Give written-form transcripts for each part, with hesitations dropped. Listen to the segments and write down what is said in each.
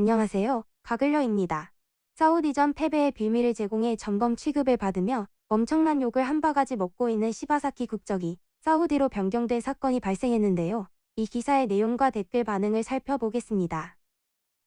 안녕하세요. 가글러입니다. 사우디전 패배의 비밀을 제공해 전범 취급을 받으며 엄청난 욕을 한 바가지 먹고 있는 시바사키 국적이 사우디로 변경된 사건이 발생했는데요. 이 기사의 내용과 댓글 반응을 살펴보겠습니다.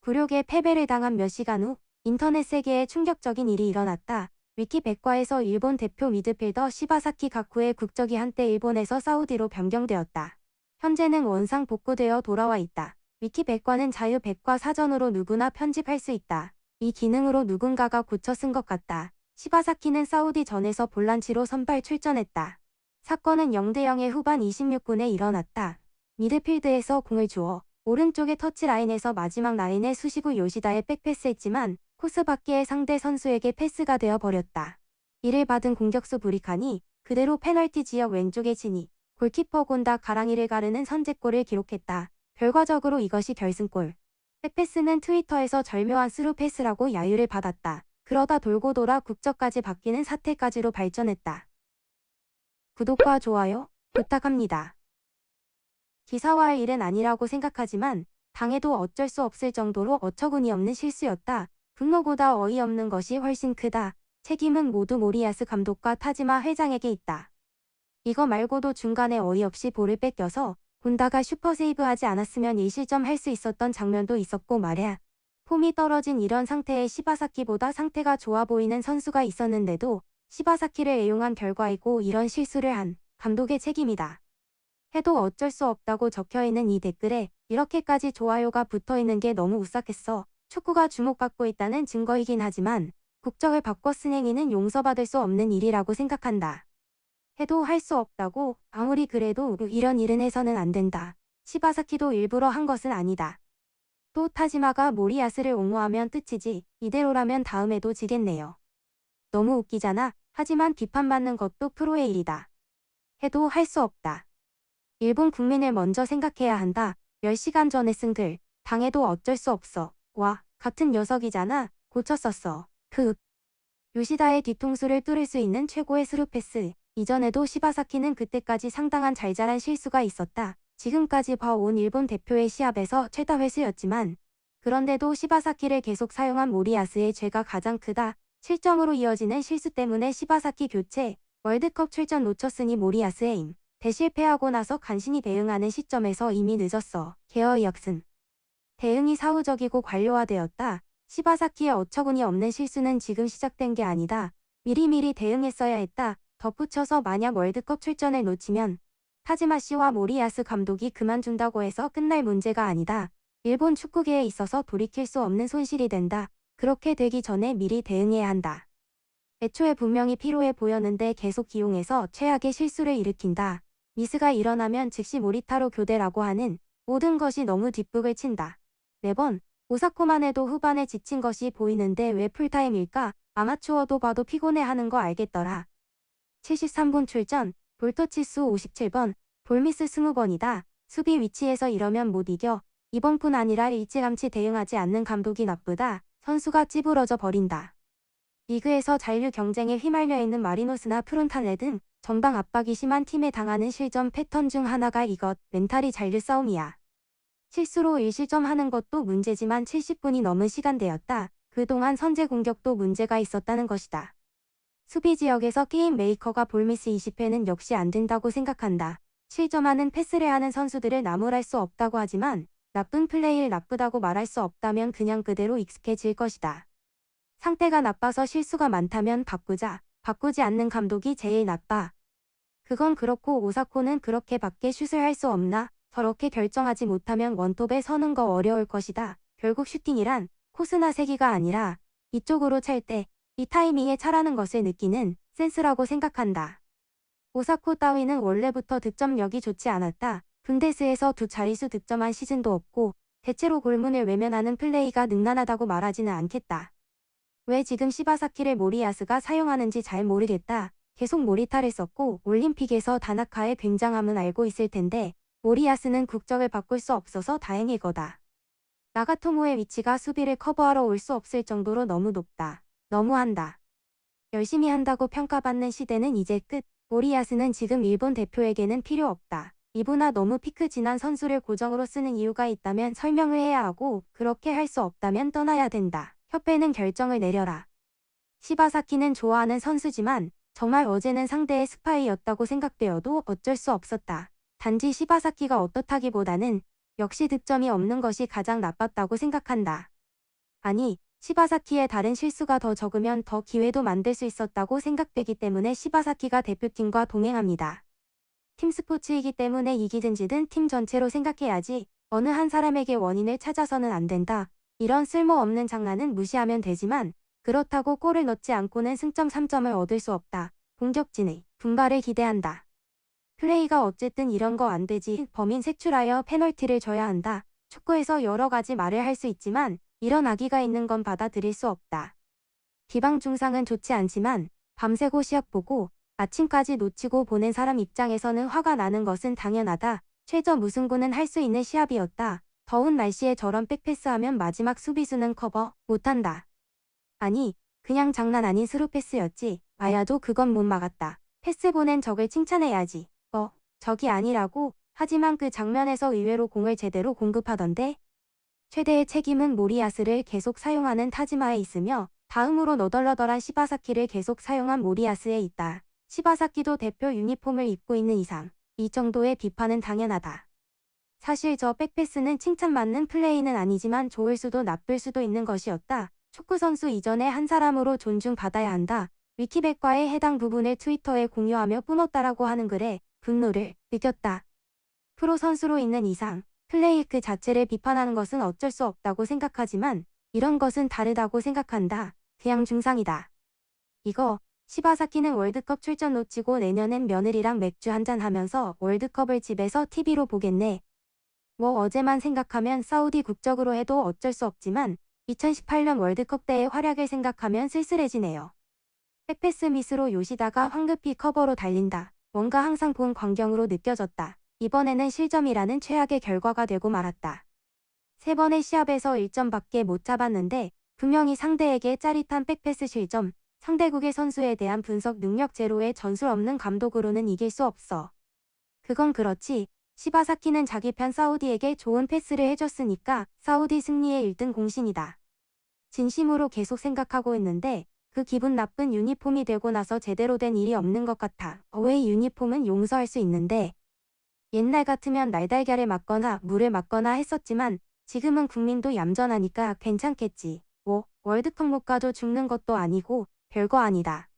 굴욕의 패배를 당한 몇 시간 후 인터넷 세계에 충격적인 일이 일어났다. 위키백과에서 일본 대표 미드필더 시바사키 가쿠의 국적이 한때 일본에서 사우디로 변경되었다. 현재는 원상 복구되어 돌아와 있다. 위키백과는 자유백과 사전으로 누구나 편집할 수 있다. 이 기능으로 누군가가 고쳐 쓴 것 같다. 시바사키는 사우디 전에서 볼란치로 선발 출전했다. 사건은 0대0의 후반 26분에 일어났다. 미드필드에서 공을 주어 오른쪽의 터치라인에서 마지막 라인에 수시구 요시다에 백패스했지만 코스 밖의 상대 선수에게 패스가 되어 버렸다. 이를 받은 공격수 브리칸이 그대로 페널티 지역 왼쪽에 지니 골키퍼 곤다 가랑이를 가르는 선제골을 기록했다. 결과적으로 이것이 결승골. 백패스는 트위터에서 절묘한 스루 패스라고 야유를 받았다. 그러다 돌고 돌아 국적까지 바뀌는 사태까지로 발전했다. 구독과 좋아요 부탁합니다. 기사화할 일은 아니라고 생각하지만 당해도 어쩔 수 없을 정도로 어처구니 없는 실수였다. 분노보다 어이없는 것이 훨씬 크다. 책임은 모두 모리야스 감독과 타지마 회장에게 있다. 이거 말고도 중간에 어이없이 볼을 뺏겨서 곤다가 슈퍼세이브하지 않았으면 1실점 할 수 있었던 장면도 있었고 말이야. 폼이 떨어진 이런 상태에 시바사키보다 상태가 좋아 보이는 선수가 있었는데도 시바사키를 애용한 결과이고 이런 실수를 한 감독의 책임이다. 해도 어쩔 수 없다고 적혀있는 이 댓글에 이렇게까지 좋아요가 붙어있는 게 너무 우싹했어. 축구가 주목받고 있다는 증거이긴 하지만 국적을 바꿔 쓴 행위는 용서받을 수 없는 일이라고 생각한다. 해도 할 수 없다고 아무리 그래도 이런 일은 해서는 안 된다. 시바사키도 일부러 한 것은 아니다. 또 타지마가 모리야스를 옹호하면 끝이지 이대로라면 다음에도 지겠네요. 너무 웃기잖아. 하지만 비판받는 것도 프로의 일이다. 해도 할 수 없다. 일본 국민을 먼저 생각해야 한다. 10시간 전에 쓴 글. 당해도 어쩔 수 없어. 와, 같은 녀석이잖아. 고쳤었어. 요시다의 뒤통수를 뚫을 수 있는 최고의 스루 패스. 이전에도 시바사키는 그때까지 상당한 잘잘한 실수가 있었다. 지금까지 봐온 일본 대표의 시합에서 최다 횟수였지만 그런데도 시바사키를 계속 사용한 모리야스의 죄가 가장 크다. 실점으로 이어지는 실수 때문에 시바사키 교체, 월드컵 출전 놓쳤으니 모리야스의 임. 대실패하고 나서 간신히 대응하는 시점에서 이미 늦었어. 개어의 역습. 대응이 사후적이고 관료화되었다. 시바사키의 어처구니 없는 실수는 지금 시작된 게 아니다. 미리미리 대응했어야 했다. 덧붙여서 만약 월드컵 출전을 놓치면 타지마 씨와 모리야스 감독이 그만둔다고 해서 끝날 문제가 아니다. 일본 축구계에 있어서 돌이킬 수 없는 손실이 된다. 그렇게 되기 전에 미리 대응해야 한다. 애초에 분명히 피로해 보였는데 계속 기용해서 최악의 실수를 일으킨다. 미스가 일어나면 즉시 모리타로 교대라고 하는 모든 것이 너무 뒷북을 친다. 매번 오사코만 해도 후반에 지친 것이 보이는데 왜 풀타임일까? 아마추어도 봐도 피곤해하는 거 알겠더라. 73분 출전, 볼터치수 57번, 볼미스 20번이다. 수비 위치에서 이러면 못 이겨. 이번뿐 아니라 일찌감치 대응하지 않는 감독이 나쁘다. 선수가 찌부러져 버린다. 리그에서 잔류 경쟁에 휘말려 있는 마리노스나 프론탈레 등 전방 압박이 심한 팀에 당하는 실점 패턴 중 하나가 이것, 멘탈이 잔류 싸움이야. 실수로 1실점 하는 것도 문제지만 70분이 넘은 시간대였다. 그동안 선제 공격도 문제가 있었다는 것이다. 수비 지역에서 게임 메이커가 볼미스 20회는 역시 안 된다고 생각한다. 실점하는 패스를 하는 선수들을 나무랄 수 없다고 하지만 나쁜 플레이를 나쁘다고 말할 수 없다면 그냥 그대로 익숙해질 것이다. 상태가 나빠서 실수가 많다면 바꾸자. 바꾸지 않는 감독이 제일 나빠. 그건 그렇고 오사코는 그렇게밖에 슛을 할 수 없나? 저렇게 결정하지 못하면 원톱에 서는 거 어려울 것이다. 결국 슈팅이란 코스나 세기가 아니라 이쪽으로 찰 때 이 타이밍에 차라는 것을 느끼는 센스라고 생각한다. 오사코 따위는 원래부터 득점력이 좋지 않았다. 분데스에서 두 자릿수 득점한 시즌도 없고 대체로 골문을 외면하는 플레이가 능란하다고 말하지는 않겠다. 왜 지금 시바사키를 모리야스가 사용하는지 잘 모르겠다. 계속 모리타를 썼고 올림픽에서 다나카의 굉장함은 알고 있을 텐데 모리야스는 국적을 바꿀 수 없어서 다행일 거다. 나가토모의 위치가 수비를 커버하러 올 수 없을 정도로 너무 높다. 너무한다. 열심히 한다고 평가받는 시대는 이제 끝. 모리야스는 지금 일본 대표에게는 필요 없다. 이보나 너무 피크 지난 선수를 고정으로 쓰는 이유가 있다면 설명을 해야 하고 그렇게 할 수 없다면 떠나야 된다. 협회는 결정을 내려라. 시바사키는 좋아하는 선수지만 정말 어제는 상대의 스파이였다고 생각되어도 어쩔 수 없었다. 단지 시바사키가 어떻다기보다는 역시 득점이 없는 것이 가장 나빴다고 생각한다. 아니, 시바사키의 다른 실수가 더 적으면 더 기회도 만들 수 있었다고 생각되기 때문에 시바사키가 대표팀과 동행합니다. 팀 스포츠이기 때문에 이기든 지든 팀 전체로 생각해야지 어느 한 사람에게 원인을 찾아서는 안 된다. 이런 쓸모없는 장난은 무시하면 되지만 그렇다고 골을 넣지 않고는 승점 3점을 얻을 수 없다. 공격진의 분발을 기대한다. 플레이가 어쨌든 이런 거 안 되지. 범인 색출하여 페널티를 줘야 한다. 축구에서 여러 가지 말을 할 수 있지만 이런 악의가 있는 건 받아들일 수 없다. 기방 증상은 좋지 않지만 밤새고 시합 보고 아침까지 놓치고 보낸 사람 입장에서는 화가 나는 것은 당연하다. 최저 무승부는 할 수 있는 시합이었다. 더운 날씨에 저런 백패스하면 마지막 수비수는 커버 못한다. 아니, 그냥 장난 아닌 스루패스였지. 마야도 그건 못 막았다. 패스 보낸 적을 칭찬해야지. 적이 아니라고. 하지만 그 장면에서 의외로 공을 제대로 공급하던데. 최대의 책임은 모리야스를 계속 사용하는 타지마에 있으며 다음으로 너덜너덜한 시바사키를 계속 사용한 모리야스에 있다. 시바사키도 대표 유니폼을 입고 있는 이상 이 정도의 비판은 당연하다. 사실 저 백패스는 칭찬받는 플레이는 아니지만 좋을 수도 나쁠 수도 있는 것이었다. 축구선수 이전에 한 사람으로 존중받아야 한다. 위키백과의 해당 부분을 트위터에 공유하며 뿜었다라고 하는 글에 분노를 느꼈다. 프로 선수로 있는 이상 플레이 그 자체를 비판하는 것은 어쩔 수 없다고 생각하지만 이런 것은 다르다고 생각한다. 그냥 중상이다. 이거 시바사키는 월드컵 출전 놓치고 내년엔 며느리랑 맥주 한잔 하면서 월드컵을 집에서 TV로 보겠네. 뭐 어제만 생각하면 사우디 국적으로 해도 어쩔 수 없지만 2018년 월드컵 때의 활약을 생각하면 쓸쓸해지네요. 백패스 미스로 요시다가 황급히 커버로 달린다. 뭔가 항상 본 광경으로 느껴졌다. 이번에는 실점이라는 최악의 결과가 되고 말았다. 3번의 시합에서 1점밖에 못 잡았는데 분명히 상대에게 짜릿한 백패스 실점, 상대국의 선수에 대한 분석 능력 제로에 전술 없는 감독으로는 이길 수 없어. 그건 그렇지. 시바사키는 자기 편 사우디에게 좋은 패스를 해줬으니까 사우디 승리의 1등 공신이다. 진심으로 계속 생각하고 있는데 그 기분 나쁜 유니폼이 되고 나서 제대로 된 일이 없는 것 같아. 어웨이 유니폼은 용서할 수 있는데 옛날 같으면 날달걀에 맞거나 물을 맞거나 했었지만 지금은 국민도 얌전하니까 괜찮겠지. 뭐 월드컵 못 가도 죽는 것도 아니고 별거 아니다.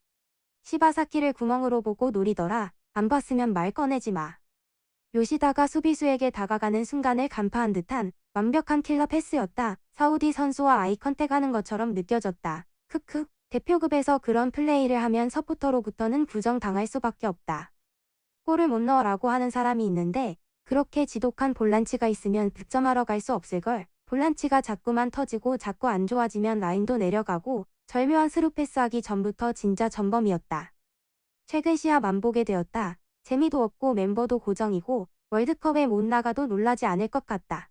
시바사키를 구멍으로 보고 노리더라. 안 봤으면 말 꺼내지 마. 요시다가 수비수에게 다가가는 순간을 간파한 듯한 완벽한 킬러 패스였다. 사우디 선수와 아이 컨택하는 것처럼 느껴졌다. 크크. 대표급에서 그런 플레이를 하면 서포터로부터는 부정당할 수밖에 없다. 골을 못 넣으라고 하는 사람이 있는데 그렇게 지독한 볼란치가 있으면 득점하러 갈 수 없을걸. 볼란치가 자꾸만 터지고 자꾸 안 좋아지면 라인도 내려가고 절묘한 스루패스하기 전부터 진짜 전범이었다. 최근 시합 안 보게 되었다. 재미도 없고 멤버도 고정이고 월드컵에 못 나가도 놀라지 않을 것 같다.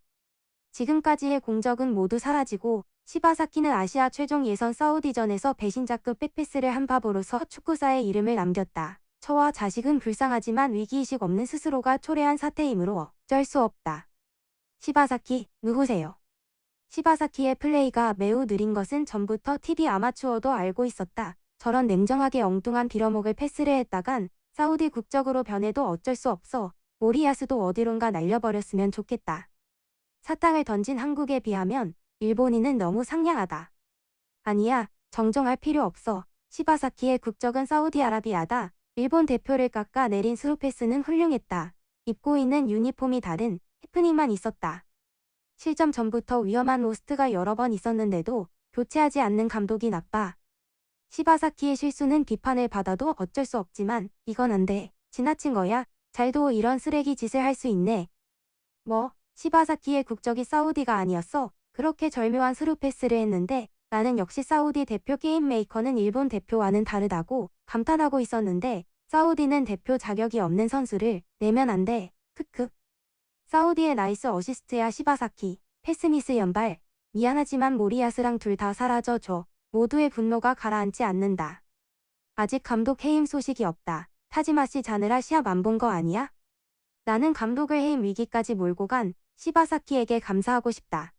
지금까지의 공적은 모두 사라지고 시바사키는 아시아 최종 예선 사우디전에서 배신자급 백패스를 한 바보로서 축구사의 이름을 남겼다. 저와 자식은 불쌍하지만 위기의식 없는 스스로가 초래한 사태이므로 어쩔 수 없다. 시바사키, 누구세요? 시바사키의 플레이가 매우 느린 것은 전부터 TV 아마추어도 알고 있었다. 저런 냉정하게 엉뚱한 빌어먹을 패스를 했다간 사우디 국적으로 변해도 어쩔 수 없어. 모리야스도 어디론가 날려버렸으면 좋겠다. 사탕을 던진 한국에 비하면 일본인은 너무 상냥하다. 아니야, 정정할 필요 없어. 시바사키의 국적은 사우디아라비아다. 일본 대표를 깎아 내린 스루패스는 훌륭했다. 입고 있는 유니폼이 다른 해프닝만 있었다. 실점 전부터 위험한 로스트가 여러 번 있었는데도 교체하지 않는 감독이 나빠. 시바사키의 실수는 비판을 받아도 어쩔 수 없지만 이건 안 돼. 지나친 거야. 잘도 이런 쓰레기 짓을 할 수 있네. 뭐, 시바사키의 국적이 사우디가 아니었어. 그렇게 절묘한 스루패스를 했는데 나는 역시 사우디 대표 게임 메이커는 일본 대표와는 다르다고 감탄하고 있었는데 사우디는 대표 자격이 없는 선수를 내면 안 돼. 크크. 사우디의 나이스 어시스트야 시바사키. 패스미스 연발. 미안하지만 모리야스랑 둘 다 사라져줘. 모두의 분노가 가라앉지 않는다. 아직 감독 해임 소식이 없다. 타지마씨 자느라 시합 안 본 거 아니야? 나는 감독을 해임 위기까지 몰고 간 시바사키에게 감사하고 싶다.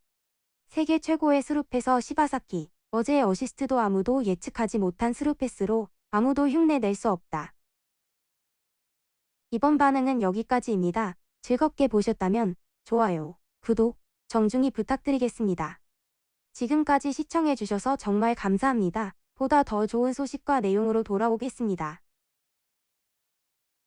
세계 최고의 스루패서 시바사키. 어제의 어시스트도 아무도 예측하지 못한 스루패스로 아무도 흉내낼 수 없다. 이번 반응은 여기까지입니다. 즐겁게 보셨다면 좋아요, 구독, 정중히 부탁드리겠습니다. 지금까지 시청해주셔서 정말 감사합니다. 보다 더 좋은 소식과 내용으로 돌아오겠습니다.